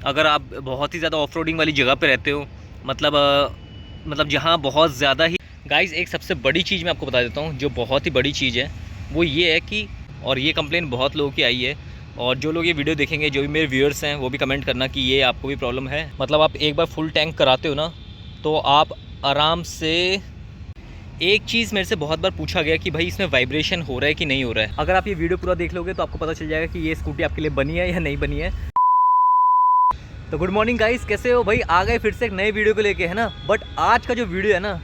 अगर आप बहुत ही ज़्यादा ऑफ रोडिंग वाली जगह पे रहते हो, मतलब जहाँ बहुत ज़्यादा ही गाइस, एक सबसे बड़ी चीज़ मैं आपको बता देता हूँ, जो बहुत ही बड़ी चीज़ है वो ये है कि, और ये कंप्लेन बहुत लोगों की आई है, और जो लोग ये वीडियो देखेंगे, जो भी मेरे व्यूअर्स हैं, वो भी कमेंट करना कि ये आपको भी प्रॉब्लम है। मतलब आप एक बार फुल टैंक कराते हो ना, तो आप आराम से, एक चीज़ मेरे से बहुत बार पूछा गया कि भाई इसमें वाइब्रेशन हो रहा है कि नहीं हो रहा है। अगर आप ये वीडियो पूरा देख लोगे तो आपको पता चल जाएगा कि ये स्कूटी आपके लिए बनी है या नहीं बनी है। तो गुड मॉर्निंग गाइस, कैसे हो भाई? आ गए फिर से एक नए वीडियो को लेके, है ना। बट आज का जो वीडियो है ना,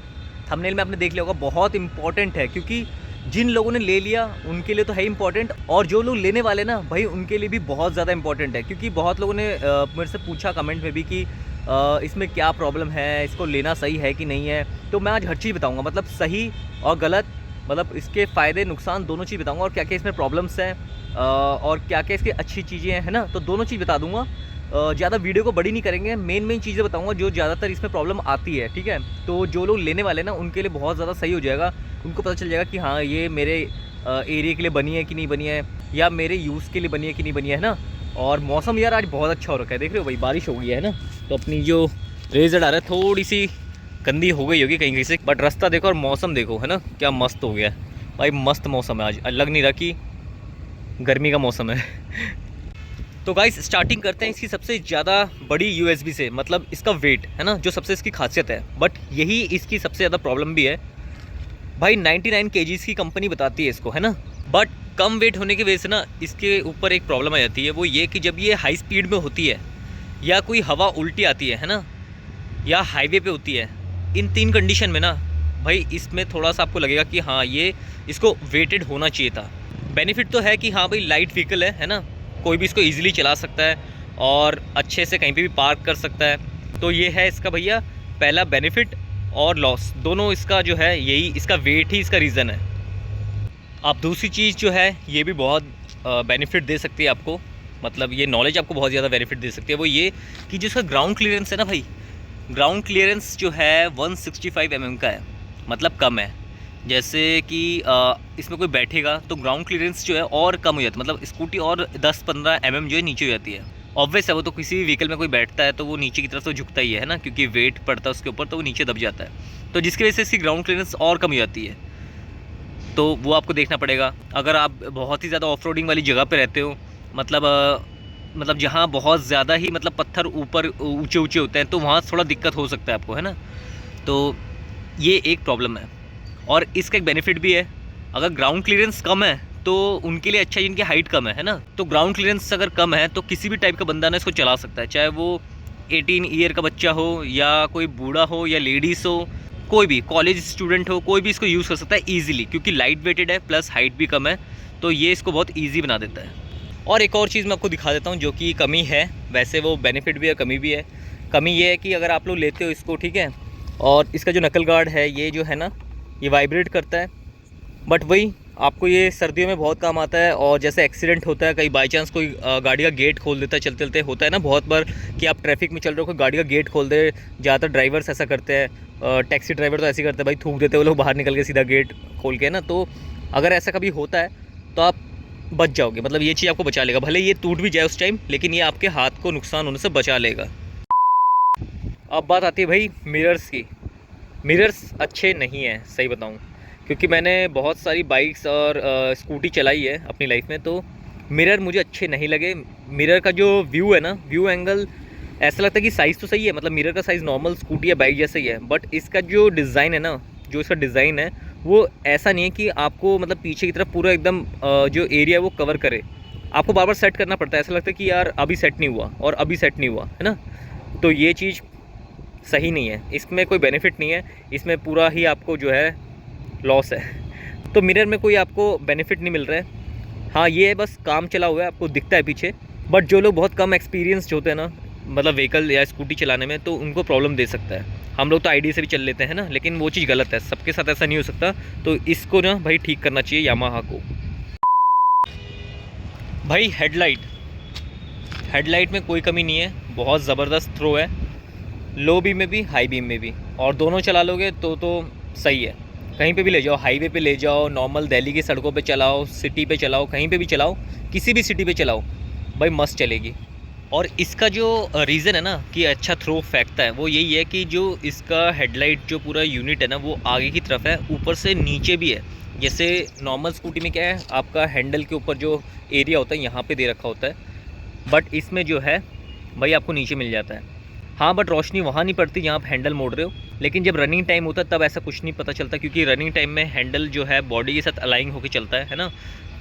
थंबनेल में आपने देख लिया होगा, बहुत इंपॉर्टेंट है, क्योंकि जिन लोगों ने ले लिया उनके लिए तो है इंपॉर्टेंट, और जो लोग लेने वाले ना भाई, उनके लिए भी बहुत ज़्यादा इंपॉर्टेंट है। क्योंकि बहुत लोगों ने मेरे से पूछा कमेंट में भी कि इसमें क्या प्रॉब्लम है, इसको लेना सही है कि नहीं है। तो मैं आज हर चीज़ बताऊँगा, मतलब सही और गलत, मतलब इसके फ़ायदे नुकसान दोनों चीज़ बताऊँगा, और क्या क्या इसमें प्रॉब्लम्स हैं और क्या क्या इसकी अच्छी चीज़ें हैं, है ना। तो दोनों चीज़ बता दूँगा। ज़्यादा वीडियो को बड़ी नहीं करेंगे, मेन चीज़ें बताऊंगा जो ज़्यादातर इसमें प्रॉब्लम आती है, ठीक है। तो जो लोग लेने वाले ना, उनके लिए बहुत ज़्यादा सही हो जाएगा। उनको पता चल जाएगा कि हाँ, ये मेरे एरिया के लिए बनी है कि नहीं बनी है, या मेरे यूज़ के लिए बनी है कि नहीं बनी है ना। और मौसम यार आज बहुत अच्छा हो रखा है, देख रहे हो भाई, बारिश हो गई है ना। तो अपनी जो रेज़र आ रहा है थोड़ी सी गंदी हो गई होगी कहीं कहीं से, बट रास्ता देखो और मौसम देखो, है ना, क्या मस्त हो गया है भाई। मस्त मौसम है आज, लग नहीं रहा कि गर्मी का मौसम है। तो गाइस स्टार्टिंग करते हैं इसकी सबसे ज़्यादा बड़ी यूएसबी से, मतलब इसका वेट, है ना, जो सबसे इसकी खासियत है। बट यही इसकी सबसे ज़्यादा प्रॉब्लम भी है भाई। 99 केजीज़ की कंपनी बताती है इसको, है ना। बट कम वेट होने की वजह से ना, इसके ऊपर एक प्रॉब्लम आ जाती है, वो ये कि जब ये हाई स्पीड में होती है, या कोई हवा उल्टी आती है ना, या हाईवे पे होती है, इन तीन कंडीशन में ना भाई, इसमें थोड़ा सा आपको लगेगा कि हाँ, ये इसको वेटेड होना चाहिए था। बेनिफिट तो है कि हाँ भाई, लाइट व्हीकल है ना, कोई भी इसको ईजिली चला सकता है और अच्छे से कहीं पे भी पार्क कर सकता है। तो ये है इसका भैया पहला बेनिफिट, और लॉस दोनों इसका जो है, यही इसका वेट ही इसका रीज़न है। अब दूसरी चीज़ जो है, ये भी बहुत बेनिफिट दे सकती है आपको, मतलब ये नॉलेज आपको बहुत ज़्यादा बेनिफिट दे सकती है, वो ये कि जो इसका ग्राउंड क्लियरेंस है ना भाई, ग्राउंड क्लियरेंस जो है 165 mm का है, मतलब कम है। जैसे कि इसमें कोई बैठेगा तो ग्राउंड क्लियरेंस जो है और कम हो जाता है, मतलब स्कूटी और 10-15 mm जो है नीचे हो जाती है। ऑब्वियस है, वो तो किसी भी व्हीकल में कोई बैठता है तो वो नीचे की तरफ तो झुकता ही है ना, क्योंकि वेट पड़ता है उसके ऊपर, तो वो नीचे दब जाता है। तो जिसकी वजह से इसकी ग्राउंड क्लियरेंस और कम हो जाती है, तो वो आपको देखना पड़ेगा। अगर आप बहुत ही ज़्यादा ऑफ रोडिंग वाली जगह पे रहते हो, मतलब जहाँ बहुत ज़्यादा ही, मतलब पत्थर ऊपर ऊंचे ऊंचे होते हैं, तो वहाँ थोड़ा दिक्कत हो सकता है आपको, है ना। तो ये एक प्रॉब्लम है, और इसका एक बेनिफिट भी है। अगर ग्राउंड क्लियरेंस कम है तो उनके लिए अच्छा है जिनकी हाइट कम है ना। तो ग्राउंड क्लियरेंस अगर कम है तो किसी भी टाइप का बंदा ना इसको चला सकता है, चाहे वो 18 ईयर का बच्चा हो, या कोई बूढ़ा हो, या लेडीज़ हो, कोई भी कॉलेज स्टूडेंट हो, कोई भी इसको यूज़ कर सकता है ईजिली, क्योंकि लाइट वेटेड है प्लस हाइट भी कम है, तो ये इसको बहुत ईजी बना देता है। और एक और चीज़ मैं आपको दिखा देता हूँ जो कि कमी है, वैसे वो बेनिफिट भी है, कमी भी है। कमी ये है कि अगर आप लोग लेते हो इसको, ठीक है, और इसका जो नकल गार्ड है, ये जो है ना, ये वाइब्रेट करता है। बट वही आपको ये सर्दियों में बहुत काम आता है, और जैसे एक्सीडेंट होता है, कहीं बाई चांस कोई गाड़ी का गेट खोल देता है चलते चलते, होता है ना बहुत बार कि आप ट्रैफिक में चल रहे हो, कोई गाड़ी का गेट खोल दे। ज़्यादातर ड्राइवर्स ऐसा करते हैं, टैक्सी ड्राइवर तो ऐसे करते हैं भाई, थूक देते हैं वो लोग बाहर निकल के सीधा गेट खोल के ना। तो अगर ऐसा कभी होता है तो आप बच जाओगे, मतलब ये चीज़ आपको बचा लेगा। भले ये टूट भी जाए उस टाइम, लेकिन ये आपके हाथ को नुकसान होने से बचा लेगा। अब बात आती है भाई मिरर्स की। मिरर्स अच्छे नहीं हैं, सही बताऊं, क्योंकि मैंने बहुत सारी बाइक्स और स्कूटी चलाई है अपनी लाइफ में, तो मिरर मुझे अच्छे नहीं लगे। मिरर का जो व्यू है ना, व्यू एंगल, ऐसा लगता है कि साइज़ तो सही है, मतलब मिरर का साइज़ नॉर्मल स्कूटी या बाइक जैसा ही है, बट इसका जो डिज़ाइन है ना, जो इसका डिज़ाइन है वो ऐसा नहीं है कि आपको, मतलब पीछे की तरफ पूरा एकदम जो एरिया वो कवर करे। आपको बार बार सेट करना पड़ता है, ऐसा लगता है कि यार अभी सेट नहीं हुआ और अभी सेट नहीं हुआ, है ना। तो ये चीज़ सही नहीं है, इसमें कोई बेनिफिट नहीं है, इसमें पूरा ही आपको जो है लॉस है। तो मिरर में कोई आपको बेनिफिट नहीं मिल रहा है। हाँ, ये है बस काम चला हुआ है, आपको दिखता है पीछे। बट जो लोग बहुत कम एक्सपीरियंस्ड होते हैं ना, मतलब व्हीकल या स्कूटी चलाने में, तो उनको प्रॉब्लम दे सकता है। हम लोग तो आईडी से भी चल लेते हैं ना, लेकिन वो चीज़ गलत है, सबके साथ ऐसा नहीं हो सकता। तो इसको ना भाई ठीक करना चाहिए यामाहा को। भाई हेडलाइट में कोई कमी नहीं है, बहुत ज़बरदस्त थ्रो है, लो बीम में भी हाई बीम में भी, और दोनों चला लोगे तो सही है। कहीं पे भी ले जाओ, हाईवे पे ले जाओ, नॉर्मल दिल्ली की सड़कों पे चलाओ, सिटी पे चलाओ, कहीं पे भी चलाओ, किसी भी सिटी पे चलाओ भाई, मस्त चलेगी। और इसका जो रीज़न है ना कि अच्छा थ्रो फेंकता है, वो यही है कि जो इसका हेडलाइट जो पूरा यूनिट है ना वो आगे की तरफ है, ऊपर से नीचे भी है। जैसे नॉर्मल स्कूटी में क्या है, आपका हैंडल के ऊपर जो एरिया होता है यहाँ पे दे रखा होता है, बट इसमें जो है भाई आपको नीचे मिल जाता है। हाँ, बट रोशनी वहाँ नहीं पड़ती जहाँ आप हैंडल मोड़ रहे हो, लेकिन जब रनिंग टाइम होता है तब ऐसा कुछ नहीं पता चलता, क्योंकि रनिंग टाइम में हैंडल जो है बॉडी के साथ अलाइन होकर चलता है ना,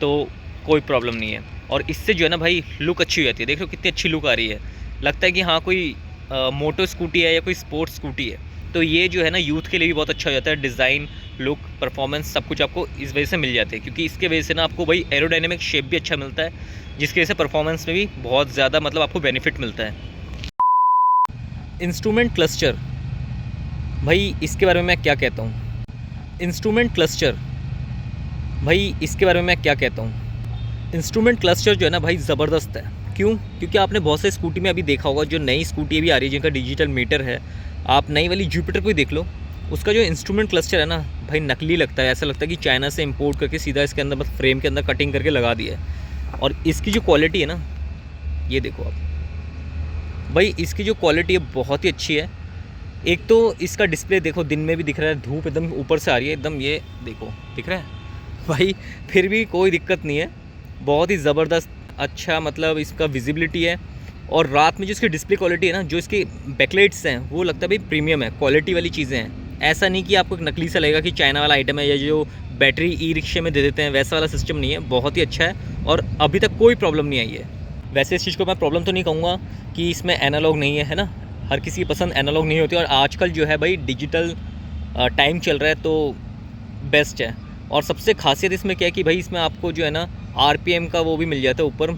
तो कोई प्रॉब्लम नहीं है। और इससे जो है ना भाई लुक अच्छी हो जाती है। देख लो कितनी अच्छी लुक आ रही है, लगता है कि हाँ कोई मोटो स्कूटी है या कोई स्पोर्ट्स स्कूटी है। तो ये जो है ना यूथ के लिए भी बहुत अच्छा हो जाता है। डिज़ाइन, लुक, परफॉर्मेंस सब कुछ आपको इस वजह से मिल जाते हैं, क्योंकि इसके वजह से ना आपको भाई एरोडायनेमिक शेप भी अच्छा मिलता है, जिसकी वजह से परफॉर्मेंस में भी बहुत ज़्यादा मतलब आपको बेनिफिट मिलता है। इंस्ट्रूमेंट क्लस्टर, भाई इसके बारे में मैं क्या कहता हूँ। इंस्ट्रूमेंट क्लस्टर, भाई इसके बारे में मैं क्या कहता हूँ। इंस्ट्रूमेंट क्लस्टर जो है ना भाई ज़बरदस्त है। क्यों? क्योंकि आपने बहुत से स्कूटी में अभी देखा होगा, जो नई स्कूटी अभी आ रही है जिनका डिजिटल मीटर है, आप नई वाली जुपिटर को ही देख लो, उसका जो इंस्ट्रूमेंट क्लस्टर है ना भाई नकली लगता है। ऐसा लगता है कि चाइना से इंपोर्ट करके सीधा इसके अंदर बस फ्रेम के अंदर कटिंग करके लगा दिया है। और इसकी जो क्वालिटी है ना, ये देखो आप भाई, इसकी जो क्वालिटी है बहुत ही अच्छी है। एक तो इसका डिस्प्ले देखो, दिन में भी दिख रहा है, धूप एकदम ऊपर से आ रही है एकदम, ये देखो दिख रहा है भाई, फिर भी कोई दिक्कत नहीं है। बहुत ही ज़बरदस्त अच्छा मतलब इसका विजिबिलिटी है। और रात में जो इसकी डिस्प्ले क्वालिटी है ना, जो इसके बैकलाइट्स हैं, वो लगता है भाई प्रीमियम है, क्वालिटी वाली चीज़ें हैं। ऐसा नहीं कि आपको एक नकली सा लगेगा कि चाइना वाला आइटम है, या जो बैटरी ई रिक्शे में दे देते हैं वैसा वाला सिस्टम नहीं है। बहुत ही अच्छा है और अभी तक कोई प्रॉब्लम नहीं आई है। वैसे इस चीज़ को मैं प्रॉब्लम तो नहीं कहूँगा कि इसमें एनालॉग नहीं है ना, हर किसी की पसंद एनालॉग नहीं होती, और आजकल जो है भाई डिजिटल टाइम चल रहा है तो बेस्ट है। और सबसे खासियत इसमें क्या है कि भाई इसमें आपको जो है ना आरपीएम का वो भी मिल जाता है ऊपर,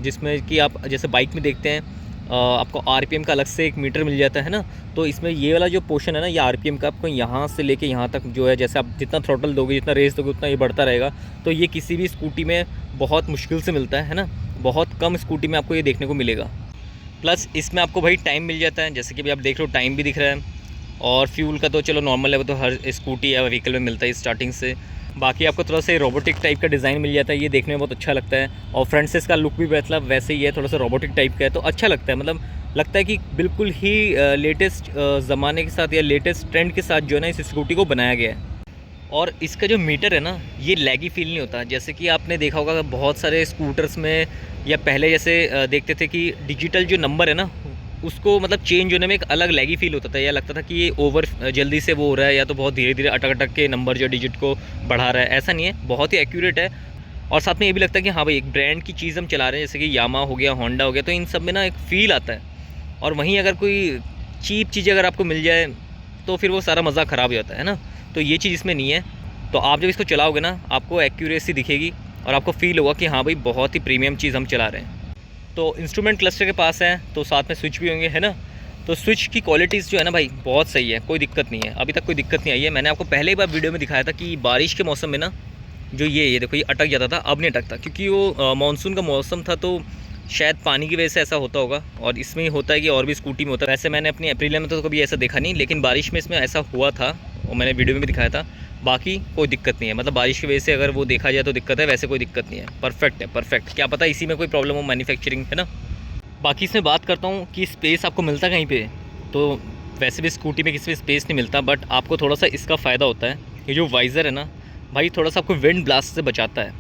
जिसमें कि आप जैसे बाइक में देखते हैं आपको आरपीएम का अलग से एक मीटर मिल जाता है ना, तो इसमें ये वाला जो पोर्शन है ना, ये आरपीएम का आपको यहाँ से लेके यहाँ तक जो है, जैसे आप जितना थ्रोटल दोगे, जितना रेस दोगे, उतना ये बढ़ता रहेगा। तो ये किसी भी स्कूटी में बहुत मुश्किल से मिलता है ना, बहुत कम स्कूटी में आपको ये देखने को मिलेगा। प्लस इसमें आपको भाई टाइम मिल जाता है, जैसे कि अभी आप देख रहे हो टाइम भी दिख रहा है। और फ्यूल का तो चलो नॉर्मल लेवल तो हर स्कूटी या व्हीकल में मिलता है स्टार्टिंग से। बाकी आपको थोड़ा सा रोबोटिक टाइप का डिज़ाइन मिल जाता है, ये देखने में बहुत अच्छा लगता है। और फ्रंट से इसका लुक भी मतलब वैसे ही है, थोड़ा सा रोबोटिक टाइप का है, तो अच्छा लगता है। मतलब लगता है कि बिल्कुल ही लेटेस्ट ज़माने के साथ या लेटेस्ट ट्रेंड के साथ जो है ना इस स्कूटी को बनाया गया है। और इसका जो मीटर है ना, ये लैगी फील नहीं होता। जैसे कि आपने देखा होगा बहुत सारे स्कूटर्स में, या पहले जैसे देखते थे कि डिजिटल जो नंबर है ना, उसको मतलब चेंज होने में एक अलग लैगी फील होता था, या लगता था कि ये ओवर जल्दी से वो हो रहा है, या तो बहुत धीरे धीरे अटक अटक के नंबर जो डिजिट को बढ़ा रहा है। ऐसा नहीं है, बहुत ही एक्यूरेट है। और साथ में ये भी लगता है कि हाँ भाई एक ब्रांड की चीज़ हम चला रहे हैं, जैसे कि यामा हो गया, होंडा हो गया, तो इन सब में ना एक फ़ील आता है। और वहीं अगर कोई चीप चीज़ अगर आपको मिल जाए तो फिर वो सारा मज़ा ख़राब हो जाता है ना, तो ये चीज़ इसमें नहीं है। तो आप जब इसको चलाओगे ना, आपको एक्यूरेसी दिखेगी और आपको फ़ील होगा कि हाँ भाई बहुत ही प्रीमियम चीज़ हम चला रहे हैं। तो इंस्ट्रूमेंट क्लस्टर के पास है, तो साथ में स्विच भी होंगे, है ना। तो स्विच की क्वालिटीज़ जो है ना भाई बहुत सही है, कोई दिक्कत नहीं है, अभी तक कोई दिक्कत नहीं आई है। मैंने आपको पहले एक बार वीडियो में दिखाया था कि बारिश के मौसम में ना जो ये देखो ये अटक जाता था, अब नहीं अटकता, क्योंकि वो मानसून का मौसम था, तो शायद पानी की वजह से ऐसा होता होगा। और इसमें ही होता है कि और भी स्कूटी में होता है। वैसे मैंने अपनी अप्रैल में तो कभी ऐसा देखा नहीं, लेकिन बारिश में इसमें ऐसा हुआ था और मैंने वीडियो में भी दिखाया था। बाकी कोई दिक्कत नहीं है, मतलब बारिश की वजह से अगर वो देखा जाए तो दिक्कत है, वैसे कोई दिक्कत नहीं है, परफेक्ट है, परफेक्ट। क्या पता इसी में कोई प्रॉब्लम हो, मैन्युफैक्चरिंग, है ना। बाकी इसमें बात करता हूँ कि स्पेस आपको मिलता कहीं पे, तो वैसे भी स्कूटी में किसी भी स्पेस नहीं मिलता, बट आपको थोड़ा सा इसका फ़ायदा होता है। ये जो वाइज़र है ना भाई, थोड़ा सा आपको विंड ब्लास्ट से बचाता है,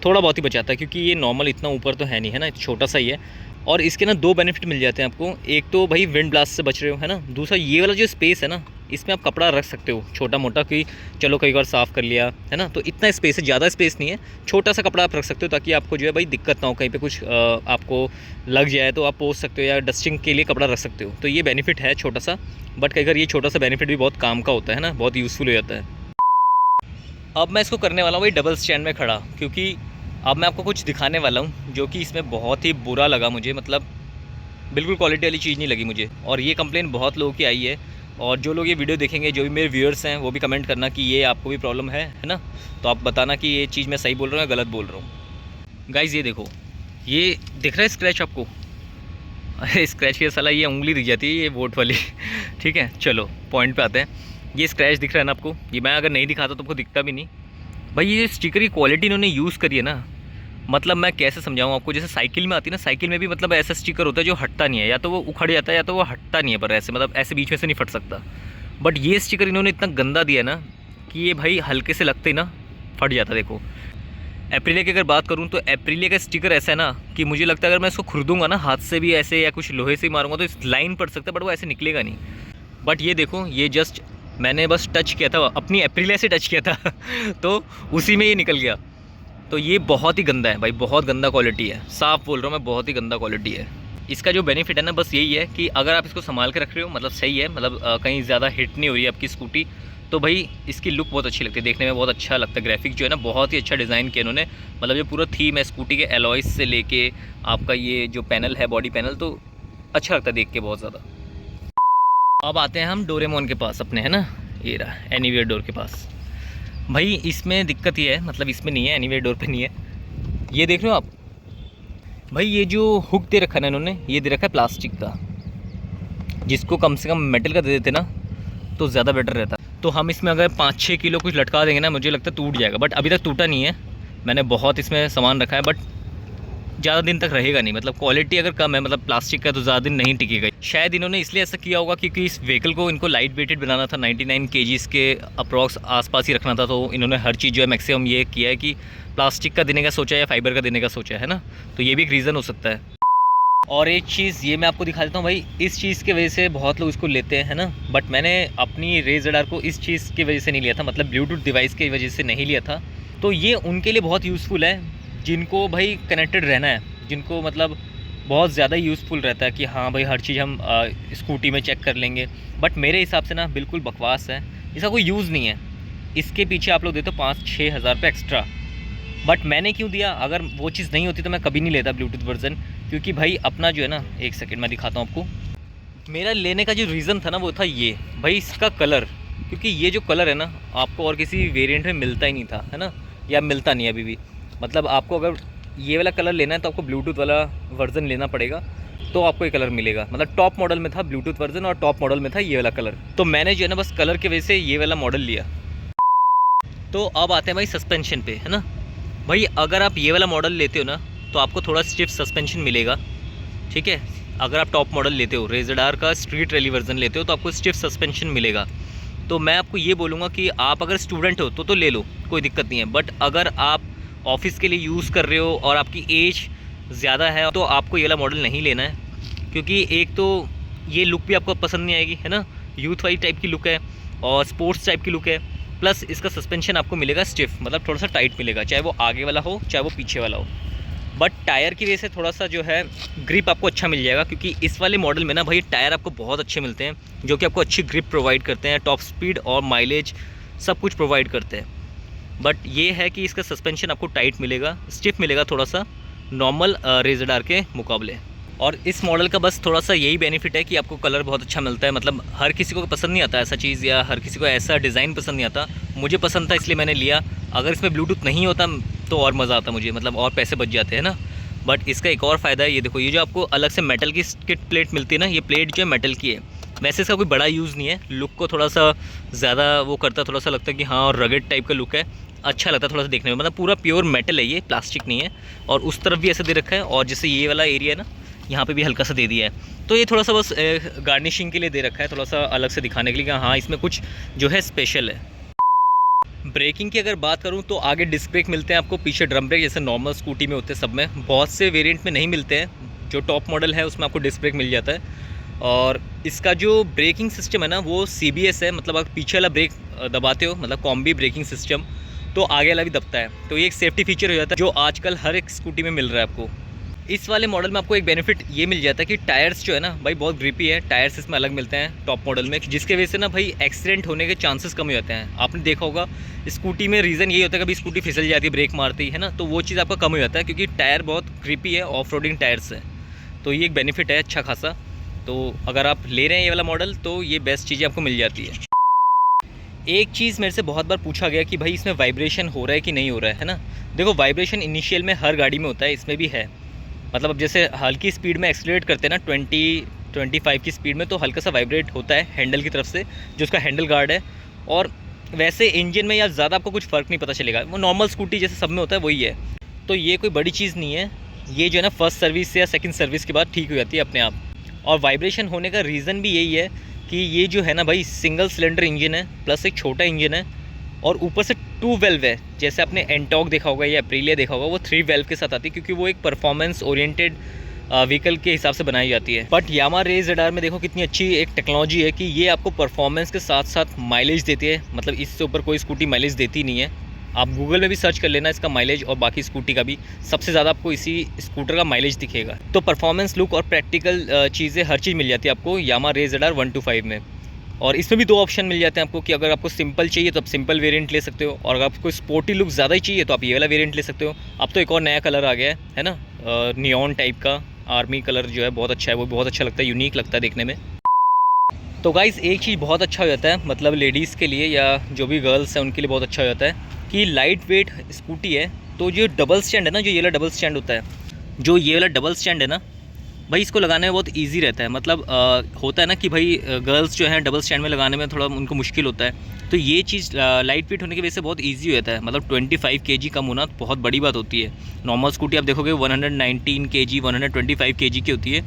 थोड़ा बहुत ही बचाता है, क्योंकि ये नॉर्मल इतना ऊपर तो है नहीं, है ना, छोटा सा ही है। और इसके ना दो बेनिफिट मिल जाते हैं आपको, एक तो भाई विंड ब्लास्ट से बच रहे हो, है ना। दूसरा ये वाला जो स्पेस है ना, इसमें आप कपड़ा रख सकते हो छोटा मोटा, कि चलो कई बार साफ़ कर लिया, है ना, तो इतना स्पेस है, ज़्यादा स्पेस नहीं है, छोटा सा कपड़ा आप रख सकते हो, ताकि आपको जो है भाई दिक्कत ना हो, कहीं पे कुछ आपको लग जाए तो आप पोंछ सकते हो, या डस्टिंग के लिए कपड़ा रख सकते हो। तो ये बेनिफिट है छोटा सा, बट कई बार ये छोटा सा बेनिफिट भी बहुत काम का होता है ना, बहुत यूज़फुल हो जाता है। अब मैं इसको करने वाला हूँ भाई डबल स्टैंड में खड़ा, क्योंकि अब मैं आपको कुछ दिखाने वाला हूँ जो कि इसमें बहुत ही बुरा लगा मुझे, मतलब बिल्कुल क्वालिटी वाली चीज़ नहीं लगी मुझे। और ये कंप्लेन बहुत लोगों की आई है, और जो लोग ये वीडियो देखेंगे, जो भी मेरे व्यूअर्स हैं, वो भी कमेंट करना कि ये आपको भी प्रॉब्लम है ना। तो आप बताना कि ये चीज़ मैं सही बोल रहा हूँ या गलत बोल रहा हूँ। गाइज़ ये देखो, ये दिख रहा है स्क्रैच आपको? अरे स्क्रैच की साला ये उंगली दिख जाती है, ये वोट वाली ठीक है, चलो पॉइंट पे आते हैं। ये स्क्रैच दिख रहा है ना आपको, ये मैं अगर नहीं दिखाता तो आपको दिखता भी नहीं। भाई ये स्टिकर की क्वालिटी इन्होंने यूज़ करी है ना, मतलब मैं कैसे समझाऊँ आपको, जैसे साइकिल में आती है ना, साइकिल में भी मतलब ऐसा स्टिकर होता है जो हटता नहीं है, या तो वो उखड़ जाता है या तो वो हटता नहीं है, पर ऐसे मतलब ऐसे बीच में से नहीं फट सकता। बट ये स्टिकर इन्होंने इतना गंदा दिया ना कि ये भाई हल्के से लगते ही ना फट जाता। देखो एप्रिलिया की अगर बात करूँ तो एप्रिलिया का स्टिकर ऐसा है ना कि मुझे लगता है अगर मैं इसको खुरदूंगा ना हाथ से भी ऐसे या कुछ लोहे से ही मारूंगा तो इस लाइन पड़ सकता है, बट वो ऐसे निकलेगा नहीं। बट ये देखो, ये जस्ट मैंने बस टच किया था, अपनी एप्रिलिया से टच किया था तो उसी में ये निकल गया। तो ये बहुत ही गंदा है भाई, बहुत गंदा क्वालिटी है, साफ बोल रहा हूँ मैं, बहुत ही गंदा क्वालिटी है। इसका जो बेनिफिट है ना बस यही है कि अगर आप इसको संभाल के रख रहे हो मतलब सही है, मतलब कहीं ज़्यादा हिट नहीं हो रही है आपकी स्कूटी, तो भाई इसकी लुक बहुत अच्छी लगती है, देखने में बहुत अच्छा लगता है। ग्राफिक जो है ना बहुत ही अच्छा डिज़ाइन किया इन्होंने, मतलब जो पूरा थीम है स्कूटी के एलॉयज से लेके आपका ये जो पैनल है बॉडी पैनल, तो अच्छा लगता है देख के बहुत ज़्यादा। अब आते हैं हम डोरेमोन के पास अपने, है ना, ये रहा एनीवेयर डोर के पास। भाई इसमें दिक्कत ये है, मतलब इसमें नहीं है, एनीवेयर डोर पे नहीं है, ये देख रहे हो आप भाई, ये जो हुक दे रखा है ना इन्होंने, ये दे रखा है प्लास्टिक का, जिसको कम से कम मेटल का दे देते ना तो ज़्यादा बेटर रहता। तो हम इसमें अगर 5-6 किलो कुछ लटका देंगे ना, मुझे लगता है टूट जाएगा, बट अभी तक टूटा नहीं है। मैंने बहुत इसमें सामान रखा है, बट ज़्यादा दिन तक रहेगा नहीं, मतलब क्वालिटी अगर कम है, मतलब प्लास्टिक का, तो ज़्यादा दिन नहीं टिकेगा। शायद इन्होंने इसलिए ऐसा किया होगा क्योंकि इस व्हीकल को इनको लाइट वेटेड बनाना था, 99 केजीज़ के अप्रॉक्स आसपास ही रखना था, तो इन्होंने हर चीज़ जो है मैक्सिमम ये किया है कि प्लास्टिक का देने का सोचा है या फाइबर का देने का सोचा है ना, तो ये भी एक रीज़न हो सकता है। और एक चीज़ ये मैं आपको दिखा देता हूँ भाई, इस चीज़ की वजह से बहुत लोग इसको लेते हैं ना, बट मैंने अपनी रेज़ रडार को इस चीज़ की वजह से नहीं लिया था, मतलब ब्लूटूथ डिवाइस की वजह से नहीं लिया था। तो ये उनके लिए बहुत यूज़फुल है जिनको भाई कनेक्टेड रहना है, जिनको मतलब बहुत ज़्यादा यूज़फुल रहता है कि हाँ भाई हर चीज़ हम स्कूटी में चेक कर लेंगे। बट मेरे हिसाब से ना बिल्कुल बकवास है, इसका कोई यूज़ नहीं है। इसके पीछे आप लोग देते हो 5-6 हज़ार रुपये एक्स्ट्रा, बट मैंने क्यों दिया? अगर वो चीज़ नहीं होती तो मैं कभी नहीं लेता ब्लूटूथ वर्जन, क्योंकि भाई अपना जो है ना, एक सेकंड मैं दिखाता हूँ आपको। मेरा लेने का जो रीज़न था ना वो था ये भाई, इसका कलर, क्योंकि ये जो कलर है ना आपको और किसी वेरिएंट में मिलता ही नहीं था, है ना, या मिलता नहीं अभी भी। मतलब आपको अगर ये वाला कलर लेना है तो आपको ब्लूटूथ वाला वर्जन लेना पड़ेगा, तो आपको ये कलर मिलेगा। मतलब टॉप मॉडल में था ब्लूटूथ वर्जन और टॉप मॉडल में था ये वाला कलर, तो मैंने जो है ना बस कलर की वजह से ये वाला मॉडल लिया। तो अब आते हैं भाई सस्पेंशन पे, है ना भाई, अगर आप ये वाला मॉडल लेते हो ना तो आपको थोड़ा स्टिफ सस्पेंशन मिलेगा, ठीक है। अगर आप टॉप मॉडल लेते हो, रेज़ रडार का स्ट्रीट रैली वर्जन लेते हो, तो आपको स्टिफ सस्पेंशन मिलेगा। तो मैं आपको ये बोलूँगा कि आप अगर स्टूडेंट हो तो ले लो, कोई दिक्कत नहीं है। बट अगर आप ऑफिस के लिए यूज़ कर रहे हो और आपकी एज ज़्यादा है तो आपको ये वाला मॉडल नहीं लेना है, क्योंकि एक तो ये लुक भी आपको पसंद नहीं आएगी, है ना, यूथ वाइज टाइप की लुक है और स्पोर्ट्स टाइप की लुक है, प्लस इसका सस्पेंशन आपको मिलेगा स्टिफ, मतलब थोड़ा सा टाइट मिलेगा, चाहे वो आगे वाला हो चाहे वो पीछे वाला हो। बट टायर की वजह से थोड़ा सा जो है ग्रिप आपको अच्छा मिल जाएगा, क्योंकि इस वाले मॉडल में ना भाई टायर आपको बहुत अच्छे मिलते हैं, जो कि आपको अच्छी ग्रिप प्रोवाइड करते हैं, टॉप स्पीड और माइलेज सब कुछ प्रोवाइड करते हैं। बट ये है कि इसका सस्पेंशन आपको टाइट मिलेगा, स्टिफ मिलेगा थोड़ा सा नॉर्मल रेज़ रडार के मुकाबले। और इस मॉडल का बस थोड़ा सा यही बेनिफिट है कि आपको कलर बहुत अच्छा मिलता है, मतलब हर किसी को पसंद नहीं आता ऐसा चीज़, या हर किसी को ऐसा डिज़ाइन पसंद नहीं आता। मुझे पसंद था इसलिए मैंने लिया। अगर इसमें ब्लूटूथ नहीं होता तो और मज़ा आता मुझे, मतलब और पैसे बच जाते हैं ना। बट इसका एक और फ़ायदा है, ये देखो, ये जो आपको अलग से मेटल की स्किट प्लेट मिलती है ना, ये प्लेट जो है मेटल की है। वैसे इसका कोई बड़ा यूज़ नहीं है, लुक को थोड़ा सा ज़्यादा वो करता है, थोड़ा सा लगता है कि हाँ, और रगड़ टाइप का लुक है, अच्छा लगता है थोड़ा सा देखने में, मतलब पूरा प्योर मेटल है ये, प्लास्टिक नहीं है। और उस तरफ भी ऐसे दे रखा है, और जैसे ये वाला एरिया है ना, यहाँ पे भी हल्का सा दे दिया है। तो ये थोड़ा सा बस गार्निशिंग के लिए दे रखा है, थोड़ा सा अलग से दिखाने के लिए कि हाँ इसमें कुछ जो है स्पेशल है। ब्रेकिंग की अगर बात करूँ तो आगे डिस्क ब्रेक मिलते हैं आपको, पीछे ड्रम ब्रेक जैसे नॉर्मल स्कूटी में होते हैं सब में, बहुत से वेरिएंट में नहीं मिलते हैं। जो टॉप मॉडल है उसमें आपको डिस्क ब्रेक मिल जाता है। और इसका जो ब्रेकिंग सिस्टम है ना वो CBS है, मतलब अगर पीछे वाला ब्रेक दबाते हो, मतलब कॉम्बी ब्रेकिंग सिस्टम, तो आगे वाला भी दबता है। तो ये एक सेफ्टी फीचर हो जाता है जो आजकल हर एक स्कूटी में मिल रहा है आपको। इस वाले मॉडल में आपको एक बेनिफिट ये मिल जाता है कि टायर्स जो है ना भाई बहुत ग्रिपी है, टायर्स इसमें अलग मिलते हैं टॉप मॉडल में, जिसके वजह से ना भाई एक्सीडेंट होने के चांसेस कम हो जाते हैं। आपने देखा होगा स्कूटी में रीज़न यही होता है, कभी स्कूटी फिसल जाती है ब्रेक मारती है ना, तो वो चीज़ आपका कम हो जाता है क्योंकि टायर बहुत ग्रिपी है, ऑफ रोडिंग टायर्स है। तो ये एक बेनिफिट है अच्छा खासा। तो अगर आप ले रहे हैं ये वाला मॉडल तो ये बेस्ट चीज़ें आपको मिल जाती है। एक चीज़ मेरे से बहुत बार पूछा गया कि भाई इसमें वाइब्रेशन हो रहा है कि नहीं हो रहा है ना। देखो वाइब्रेशन इनिशियल में हर गाड़ी में होता है, इसमें भी है। मतलब अब जैसे हल्की स्पीड में एक्सीलरेट करते हैं ना 20-25 की स्पीड में, तो हल्का सा वाइब्रेट होता है हैंडल की तरफ से, जो उसका हैंडल गार्ड है। और वैसे इंजन में या ज़्यादा आपको कुछ फ़र्क नहीं पता चलेगा, वो नॉर्मल स्कूटी जैसे सब में होता है वही है। तो ये कोई बड़ी चीज़ नहीं है। ये जो है ना फर्स्ट सर्विस या सेकंड सर्विस के बाद ठीक हो जाती है अपने आप। और वाइब्रेशन होने का रीज़न भी यही है कि ये जो है ना भाई सिंगल सिलेंडर इंजन है, प्लस एक छोटा इंजन है और ऊपर से 2 वेल्व है। जैसे आपने एंटॉक देखा होगा या अप्रीलिया देखा होगा, वो 3 वेल्व के साथ आती है, क्योंकि वो एक परफॉर्मेंस ओरिएंटेड व्हीकल के हिसाब से बनाई जाती है। बट यामा रेस ZR में देखो कितनी अच्छी एक टेक्नोलॉजी है कि ये आपको परफॉर्मेंस के साथ साथ माइलेज देती है। मतलब इससे ऊपर कोई स्कूटी माइलेज देती नहीं है। आप गूगल में भी सर्च कर लेना इसका माइलेज, और बाकी स्कूटी का भी सबसे ज़्यादा आपको इसी स्कूटर का माइलेज दिखेगा। तो परफॉर्मेंस, लुक और प्रैक्टिकल चीज़ें हर चीज़ मिल जाती है आपको यामा रेस ZR 125 में। और इसमें भी 2 ऑप्शन मिल जाते हैं आपको कि अगर आपको सिंपल चाहिए तो आप सिंपल वेरिएंट ले सकते हो, और अगर आपको स्पोर्टी लुक ज़्यादा ही चाहिए तो आप ये वाला वेरिएंट ले सकते हो। अब तो एक और नया कलर आ गया है ना, नियॉन टाइप का आर्मी कलर जो है, बहुत अच्छा है, वो बहुत अच्छा लगता है, यूनिक लगता है देखने में। तो गाइज़ एक चीज़ बहुत अच्छा हो जाता है, मतलब लेडीज़ के लिए या जो भी गर्ल्स हैं उनके लिए बहुत अच्छा हो जाता है कि लाइट वेट स्कूटी है। तो जो डबल स्टैंड है ना, जो ये वाला डबल स्टैंड होता है, जो ये वाला डबल स्टैंड है ना भाई, इसको लगाने में बहुत इजी रहता है। मतलब होता है ना कि भाई गर्ल्स जो हैं डबल स्टैंड में लगाने में थोड़ा उनको मुश्किल होता है। तो ये चीज़ लाइट वेट होने की वजह से बहुत इजी हो जाता है। मतलब 25 kg कम होना बहुत बड़ी बात होती है। नॉर्मल स्कूटी आप देखोगे 119 kg 125 kg की होती है।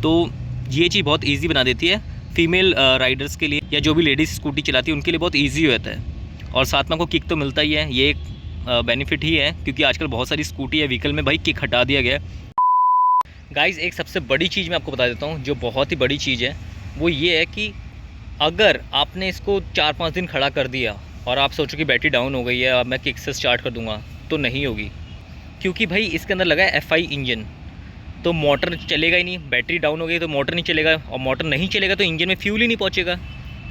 तो ये चीज़ बहुत ईजी बना देती है फीमेल राइडर्स के लिए, या जो भी लेडीज़ स्कूटी चलाती है उनके लिए बहुत ईजी हो जाता है। और साथ में आपको किक तो मिलता ही है, ये एक बेनिफिट ही है, क्योंकि आजकल बहुत सारी स्कूटी या व्हीकल में भाई किक हटा दिया गया है। गाइज़ एक सबसे बड़ी चीज़ मैं आपको बता देता हूँ, जो बहुत ही बड़ी चीज़ है, वो ये है कि अगर आपने इसको 4-5 दिन खड़ा कर दिया और आप सोचो कि बैटरी डाउन हो गई है, अब मैं किक से स्टार्ट कर दूँगा, तो नहीं होगी। क्योंकि भाई इसके अंदर लगा है FI इंजन, तो मोटर चलेगा ही नहीं। बैटरी डाउन हो गई तो मोटर नहीं चलेगा, और मोटर नहीं चलेगा तो इंजन में फ्यूल ही नहीं पहुँचेगा।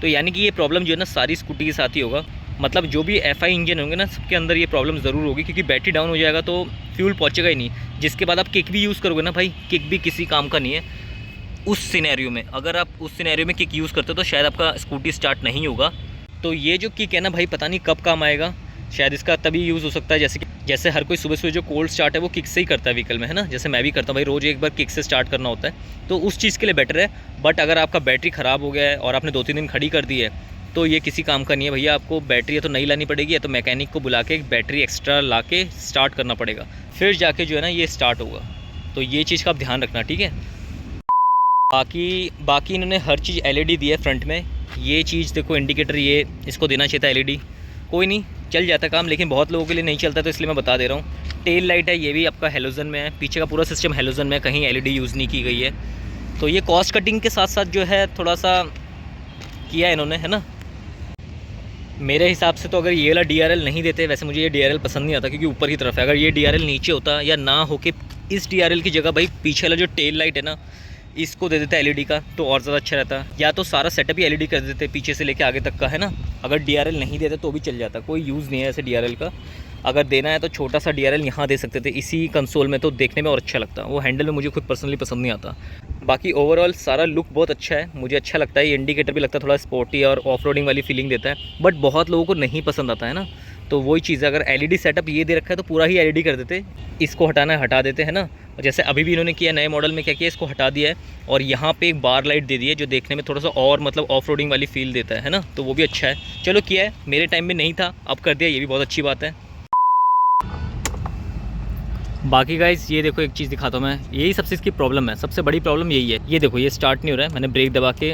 तो यानी कि ये प्रॉब्लम जो है ना सारी स्कूटी के साथ ही होगा। मतलब जो भी FI इंजन होंगे ना, सबके अंदर ये प्रॉब्लम ज़रूर होगी, क्योंकि बैटरी डाउन हो जाएगा तो फ्यूल पहुंचेगा ही नहीं। जिसके बाद आप किक भी यूज़ करोगे ना भाई, किक भी किसी काम का नहीं है उस सिनेरियो में। अगर आप उस सिनेरियो में किक यूज़ करते हो तो शायद आपका स्कूटी स्टार्ट नहीं होगा। तो ये जो किक है ना भाई, पता नहीं कब काम आएगा। शायद इसका तभी यूज़ हो सकता है जैसे हर कोई सुबह सुबह जो कोल्ड स्टार्ट है वो किक से ही करता है व्हीकल में, है ना। जैसे मैं भी करता हूँ भाई, रोज़ एक बार किक से स्टार्ट करना होता है, तो उस चीज़ के लिए बेटर है। बट अगर आपका बैटरी ख़राब हो गया है और आपने 2-3 दिन खड़ी कर दी है, तो ये किसी काम का नहीं है भैया। आपको बैटरी या तो नई लानी पड़ेगी, या तो मैकेनिक को बुला के एक बैटरी एक्स्ट्रा ला के स्टार्ट करना पड़ेगा, फिर जाके जो है ना ये स्टार्ट होगा। तो ये चीज़ का आप ध्यान रखना, ठीक है। बाकी इन्होंने हर चीज़ LED दी है फ्रंट में। ये चीज़ देखो, इंडिकेटर ये इसको देना चाहिए था LED, कोई नहीं चल जाता काम, लेकिन बहुत लोगों के लिए नहीं चलता, तो इसलिए मैं बता दे रहा हूँ। टेल लाइट है, ये भी आपका हेलोजन में है, पीछे का पूरा सिस्टम हेलोजन में, कहीं LED यूज़ नहीं की गई है। तो ये कॉस्ट कटिंग के साथ साथ जो है थोड़ा सा किया है इन्होंने, है ना। मेरे हिसाब से तो अगर ये वाला DRL नहीं देते, वैसे मुझे ये DRL पसंद नहीं आता क्योंकि ऊपर की तरफ है, अगर ये DRL नीचे होता या ना हो के इस DRL की जगह भाई पीछे वाला जो टेल लाइट है ना, इसको दे देता LED का, तो और ज़्यादा अच्छा रहता। या तो सारा सेटअप ही LED कर देते पीछे से लेके आगे तक का, है ना। अगर DRL नहीं देते तो भी चल जाता, कोई यूज़ नहीं है ऐसे DRL का। अगर देना है तो छोटा सा DRL यहाँ दे सकते थे इसी कंसोल में, तो देखने में और अच्छा लगता। वो हैंडल में मुझे खुद पर्सनली पसंद नहीं आता। बाकी ओवरऑल सारा लुक बहुत अच्छा है, मुझे अच्छा लगता है। ये इंडिकेटर भी लगता है थोड़ा स्पोर्टी और ऑफ रोडिंग वाली फीलिंग देता है, बट बहुत लोगों को नहीं पसंद आता है ना। तो वही चीज़ है, अगर LED सेटअप ये दे रखा है तो पूरा ही LED कर देते, इसको हटाना है हटा देते, है ना। जैसे अभी भी इन्होंने किया, नए मॉडल में क्या किया, इसको हटा दिया है और यहाँ पे एक बार लाइट दे दी है, जो देखने में थोड़ा सा और मतलब ऑफ रोडिंग वाली फील देता है ना। तो वो भी अच्छा है, चलो किया है, मेरे टाइम में नहीं था, अब कर दिया, ये भी बहुत अच्छी बात है। बाकी गाइस ये देखो, एक चीज़ दिखाता हूँ मैं, यही सबसे इसकी प्रॉब्लम है, सबसे बड़ी प्रॉब्लम यही है। ये देखो, ये स्टार्ट नहीं हो रहा है, मैंने ब्रेक दबा के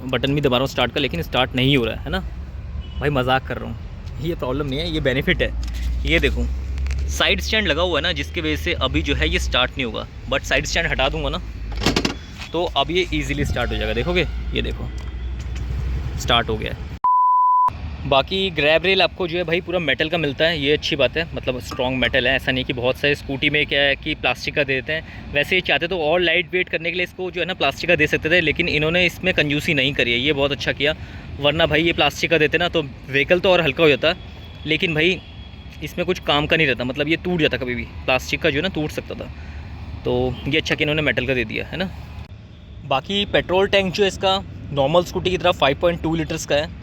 बटन भी दबा रहा हूँ स्टार्ट का, लेकिन स्टार्ट नहीं हो रहा है ना भाई, मजाक कर रहा हूँ। ये प्रॉब्लम नहीं है, ये बेनिफिट है। ये देखो साइड स्टैंड लगा हुआ है ना, जिसकी वजह से अभी जो है ये स्टार्ट नहीं होगा, बट साइड स्टैंड हटा दूंगा ना तो अब ये ईजिली स्टार्ट हो जाएगा। देखोगे, ये देखो स्टार्ट हो गया है। बाकी ग्रैब रेल आपको जो है भाई पूरा मेटल का मिलता है, ये अच्छी बात है, मतलब स्ट्रॉन्ग मेटल है। ऐसा नहीं कि बहुत सारे स्कूटी में क्या है कि प्लास्टिक का दे देते हैं। वैसे ये चाहते तो और लाइट वेट करने के लिए इसको जो है ना प्लास्टिक का दे सकते थे, लेकिन इन्होंने इसमें कंजूसी नहीं करी है, ये बहुत अच्छा किया। वरना भाई ये प्लास्टिक का देते ना तो व्हीकल तो और हल्का हो जाता, लेकिन भाई इसमें कुछ काम का नहीं रहता, मतलब ये टूट जाता कभी भी, प्लास्टिक का जो है ना टूट सकता था। तो ये अच्छा कि इन्होंने मेटल का दे दिया, है ना। बाकी पेट्रोल टैंक जो है इसका नॉर्मल स्कूटी की तरह 5.2 लीटर्स का है,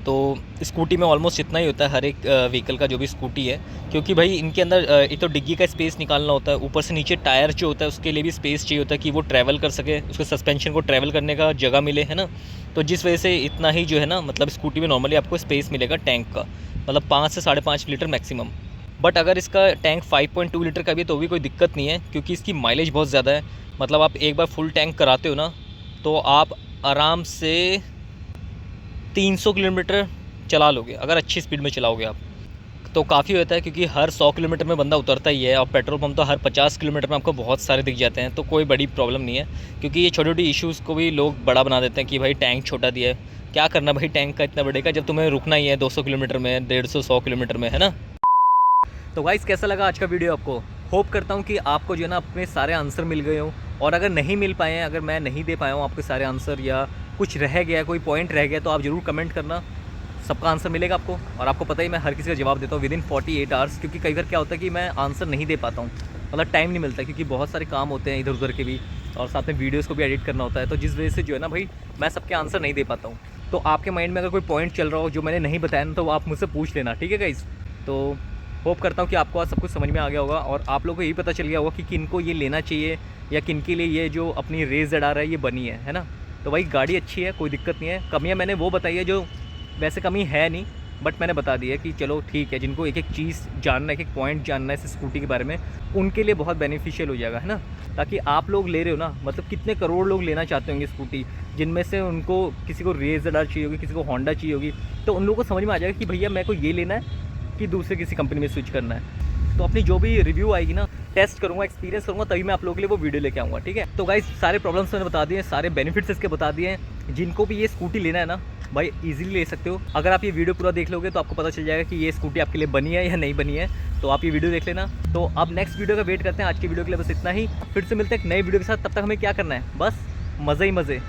तो स्कूटी में ऑलमोस्ट इतना ही होता है हर एक व्हीकल का जो भी स्कूटी है, क्योंकि भाई इनके अंदर एक तो डिग्गी का स्पेस निकालना होता है, ऊपर से नीचे टायर जो होता है उसके लिए भी स्पेस चाहिए होता है कि वो ट्रैवल कर सके, उसके सस्पेंशन को ट्रैवल करने का जगह मिले, है ना। तो जिस वजह से इतना ही जो है ना, मतलब स्कूटी में नॉर्मली आपको स्पेस मिलेगा टैंक का, मतलब 5 से 5.5 लीटर मैक्सिमम। बट अगर इसका टैंक 5.2 लीटर का भी है तो भी कोई दिक्कत नहीं है, क्योंकि इसकी माइलेज बहुत ज़्यादा है। मतलब आप एक बार फुल टैंक कराते हो ना तो आप आराम से 300 किलोमीटर चला लोगे, अगर अच्छी स्पीड में चलाओगे आप तो काफ़ी होता है, क्योंकि हर 100 किलोमीटर में बंदा उतरता ही है और पेट्रोल पंप तो हर 50 किलोमीटर में आपको बहुत सारे दिख जाते हैं। तो कोई बड़ी प्रॉब्लम नहीं है, क्योंकि ये छोटी छोटी इश्यूज़ को भी लोग बड़ा बना देते हैं कि भाई टैंक छोटा दिया है, क्या करना भाई टैंक का इतना बड़े का, जब तुम्हें रुकना ही है 200 किलोमीटर में, 150-100 किलोमीटर में, है ना। तो गाइस कैसा लगा आज का वीडियो आपको? होप करता हूँ कि आपको जो है ना अपने सारे आंसर मिल गए हों, और अगर नहीं मिल पाए हैं, अगर मैं नहीं दे पाया हूँ आपके सारे आंसर या कुछ रह गया, कोई पॉइंट रह गया, तो आप ज़रूर कमेंट करना, सबका आंसर मिलेगा आपको। और आपको पता ही मैं हर किसी का जवाब देता हूँ विदिन 48 आवर्स, क्योंकि कई बार क्या होता है कि मैं आंसर नहीं दे पाता हूँ, मतलब टाइम नहीं मिलता, क्योंकि बहुत सारे काम होते हैं इधर उधर के भी, और साथ में वीडियोज़ को भी एडिट करना होता है, तो जिस वजह से जो है ना भाई मैं सबके आंसर नहीं दे पाता हूँ। तो आपके माइंड में अगर कोई पॉइंट चल रहा हो जो मैंने नहीं बताया ना, तो आप मुझसे पूछ लेना, ठीक है गाइस। तो होप करता हूँ कि आपको आज सब कुछ समझ में आ गया होगा, और आप लोगों को यही पता चल गया होगा कि किनको ये लेना चाहिए या किन के लिए ये जो अपनी रेस ZR है ये बनी है ना। तो भाई गाड़ी अच्छी है, कोई दिक्कत नहीं है। कमियाँ मैंने वो बताई है जो वैसे कमी है नहीं, बट मैंने बता दिया कि चलो ठीक है, जिनको एक एक चीज़ जानना है, एक एक पॉइंट जानना है इस स्कूटी के बारे में, उनके लिए बहुत बेनिफिशियल हो जाएगा, है ना। ताकि आप लोग ले रहे हो ना, मतलब कितने करोड़ लोग लेना चाहते होंगे स्कूटी, जिनमें से उनको किसी को रेस ZR चाहिए होगी, किसी को होंडा चाहिए होगी, तो उन लोगों को समझ में आ जाएगा कि भैया मेरे को ये लेना है कि दूसरे किसी कंपनी में स्विच करना है। तो अपनी जो भी रिव्यू आएगी ना, टेस्ट करूँगा, एक्सपीरियंस करूँगा, तभी मैं आप लोगों के लिए वो वीडियो लेके आऊँगा, ठीक है। तो गाइस सारे प्रॉब्लम्स मैंने बता दिए, सारे बेनिफिट्स इसके बता दिए हैं। जिनको भी ये स्कूटी लेना है ना भाई इजीली ले सकते हो। अगर आप ये वीडियो पूरा देख लोगे तो आपको पता चल जाएगा कि ये स्कूटी आपके लिए बनी है या नहीं बनी है, तो आप ये वीडियो देख लेना। तो अब नेक्स्ट वीडियो का वेट करते हैं। आज की वीडियो के लिए बस इतना ही, फिर से मिलते हैं एक नई वीडियो के साथ। तब तक हमें क्या करना है, बस मज़े ही मज़े।